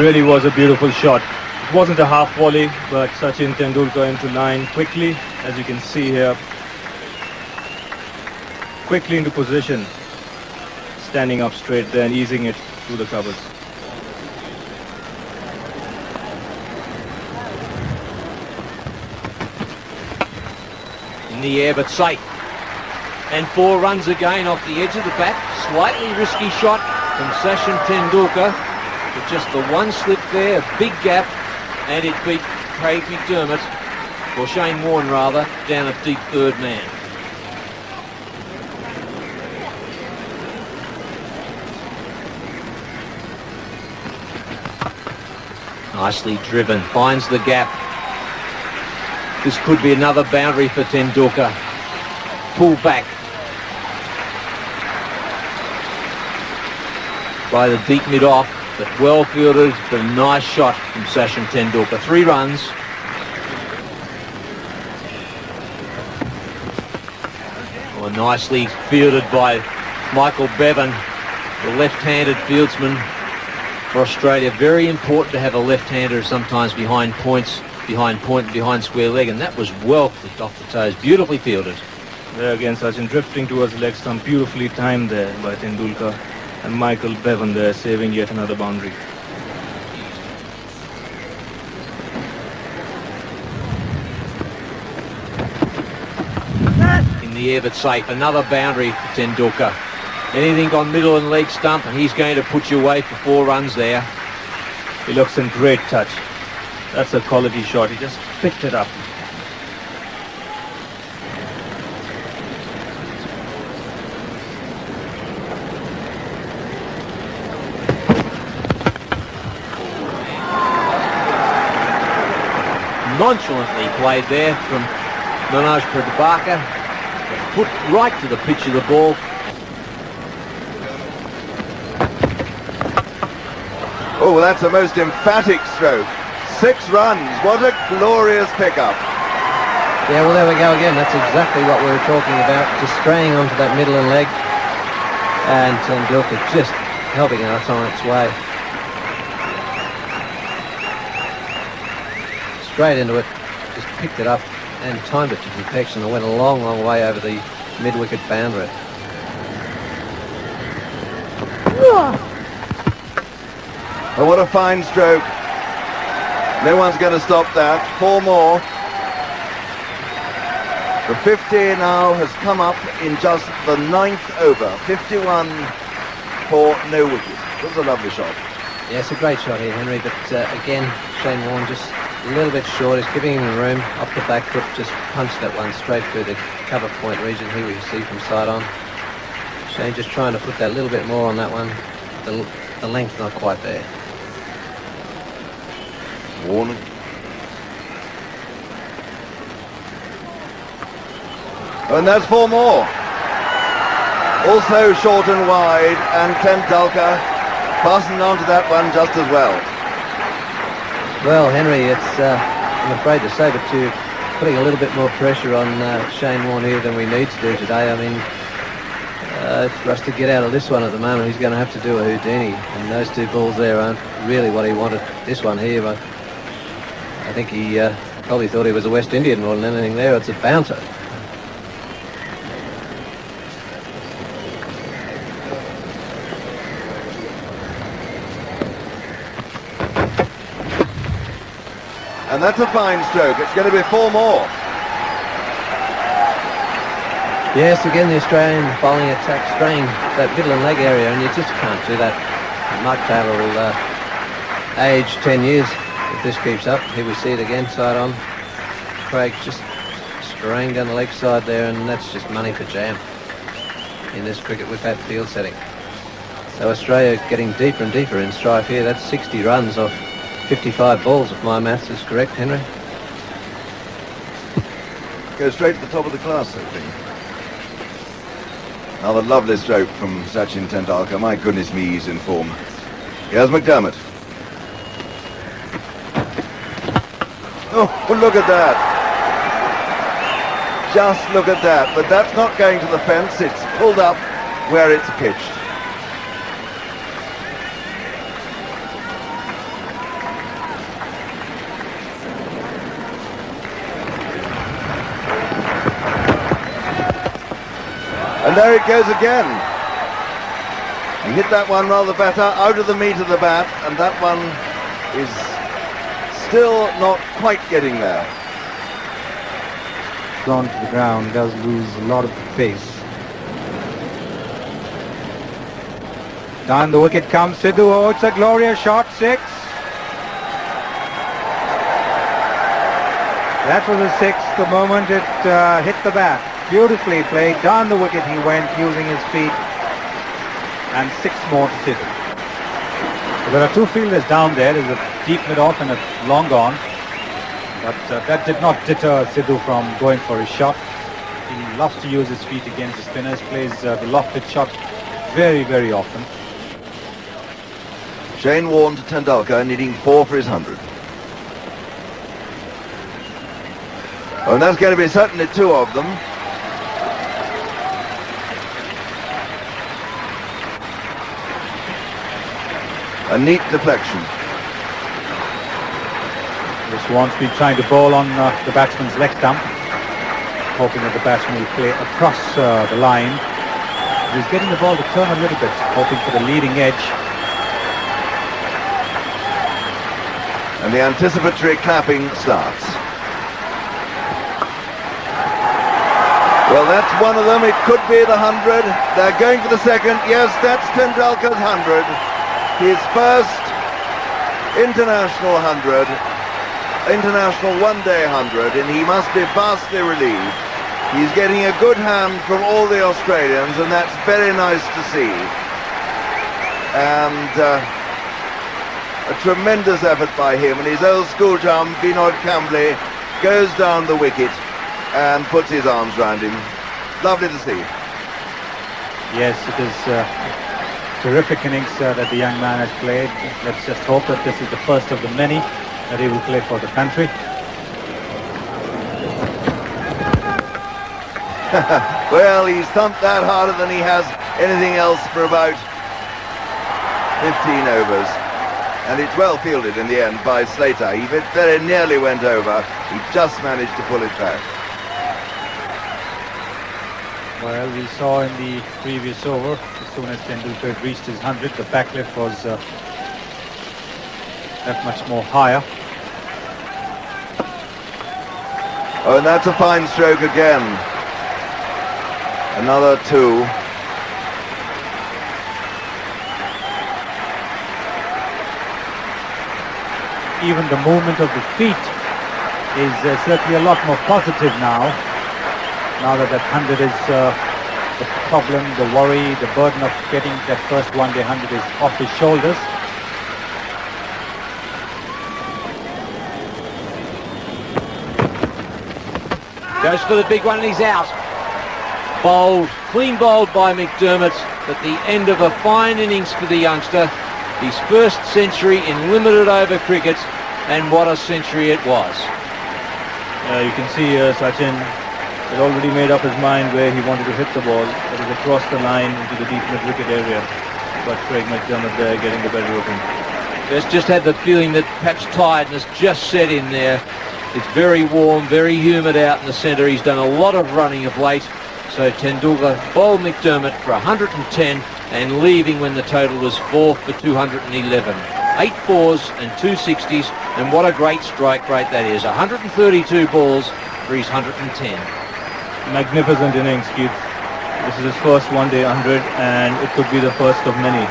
Really was a beautiful shot. It wasn't a half volley, but Sachin Tendulkar into line quickly, as you can see here. Quickly into position, standing up straight there and easing it through the covers. In the air but safe. And 4 runs again off the edge of the bat. Slightly risky shot from Sachin Tendulkar. But just the one slip there, a big gap, and it beat Craig McDermott, or Shane Warne rather, down a deep third man. Nicely driven, finds the gap. This could be another boundary for Tendulkar. Pull back by the deep mid-off, but well fielded, but a nice shot from Sachin Tendulkar. 3 runs. Oh, nicely fielded by Michael Bevan, the left-handed fieldsman for Australia. Very important to have a left-hander sometimes behind points, behind point and behind square leg, and that was well flicked off the toes. Beautifully fielded. There again, Sachin drifting towards leg stump, beautifully timed there by Tendulkar. And Michael Bevan there saving yet another boundary. In the air but safe, another boundary for Tendulkar. Anything on middle and leg stump and he's going to put you away for 4 runs there. He looks in great touch. That's a quality shot. He just picked it up. Nonchalantly played there from Manoj Pradipakar. Put right to the pitch of the ball. Oh, that's a most emphatic stroke. 6 runs. What a glorious pickup. Yeah, well, there we go again. That's exactly what we were talking about. Just straying onto that middle and leg. And Tendulkar just helping us on its way. Straight into it, just picked it up and timed it to perfection and went a long, long way over the mid-wicket boundary. Oh, what a fine stroke. No one's going to stop that. 4 more. The 50 now has come up in just the 9th over. 51 for no wicket. It was a lovely shot. Yeah, it's a great shot here, Henry, but again, Shane Warne just a little bit short. He's giving him the room. Off the back foot, just punched that one straight through the cover point region here we see from side on. Shane just trying to put that little bit more on that one. The length not quite there. Warne. And that's 4 more. Also short and wide, and Tendulkar passing on to that one just as well. Well, Henry, it's I'm afraid to say, but you're putting a little bit more pressure on Shane Warne here than we need to do today. I mean, for us to get out of this one at the moment, he's going to have to do a Houdini, and those 2 balls there aren't really what he wanted. This one here, but I think he probably thought he was a West Indian more than anything there. It's a bouncer. And that's a fine stroke. It's going to be 4 more. Yes, again the Australian bowling attack straying that middle and leg area, and you just can't do that. Mark Taylor will age 10 years if this keeps up. Here we see it again, side on. Craig just straying down the leg side there, and that's just money for jam in this cricket with that field setting. So Australia getting deeper and deeper in strife here. That's 60 runs off 55 balls, if my maths is correct, Henry. Go straight to the top of the class, I think. Another lovely stroke from Sachin Tendulkar. My goodness me, he's in form. Here's McDermott. Oh, look at that. Just look at that. But that's not going to the fence. It's pulled up where it's pitched. And there it goes again. He hit that one rather better, out of the meat of the bat, and that one is still not quite getting there. Gone to the ground, does lose a lot of pace. Down the wicket comes Sidhu. Oh, it's a glorious shot, 6. That was a 6 the moment it hit the bat. Beautifully played. Down the wicket he went using his feet. And 6 more to Sidhu. So there are 2 fielders down there. There's a deep mid-off and a long on. But that did not deter Sidhu from going for his shot. He loves to use his feet against the spinners. Plays the lofted shot very, very often. Shane Warne to Tendulkar, needing 4 for his 100. Oh, and that's going to be certainly 2 of them. A neat deflection. This one's been trying to bowl on the batsman's leg stump, hoping that the batsman will play across the line. He's getting the ball to turn a little bit, hoping for the leading edge. And the anticipatory clapping starts. Well, that's one of them. It could be the 100. They're going for the second. Yes, that's Tendulkar's 100. His first international 100. International one-day 100, and he must be vastly relieved. He's getting a good hand from all the Australians, and that's very nice to see. And a tremendous effort by him, and his old school chum, Vinod Kambli, goes down the wicket and puts his arms round him. Lovely to see. Yes, it is terrific innings that the young man has played. Let's just hope that this is the first of the many that he will play for the country. Well, he's thumped that harder than he has anything else for about 15 overs. And it's well fielded in the end by Slater. He very nearly went over. He just managed to pull it back. Well, we saw in the previous over, as soon as Tendulkar had reached his 100, the backlift was that much more higher. Oh, and that's a fine stroke again. Another 2. Even the movement of the feet is certainly a lot more positive now. Now that that 100 is the problem, the worry, the burden of getting that first one-day 100 is off his shoulders. Goes for the big one and he's out. Bowled, clean bowled by McDermott at the end of a fine innings for the youngster. His first century in limited over cricket, and what a century it was. You can see Sachin had already made up his mind where he wanted to hit the ball. It was across the line into the deep mid-wicket area. But Craig McDermott there getting the better of him. Just had the feeling that perhaps tiredness just set in there. It's very warm, very humid out in the centre. He's done a lot of running of late. So Tendulkar bowled McDermott for 110 and leaving when the total was 4 for 211. 8 fours and 2 60s, and what a great strike rate that is. 132 balls for his 110. Magnificent innings, Keith. This is his first one-day 100, and it could be the first of many.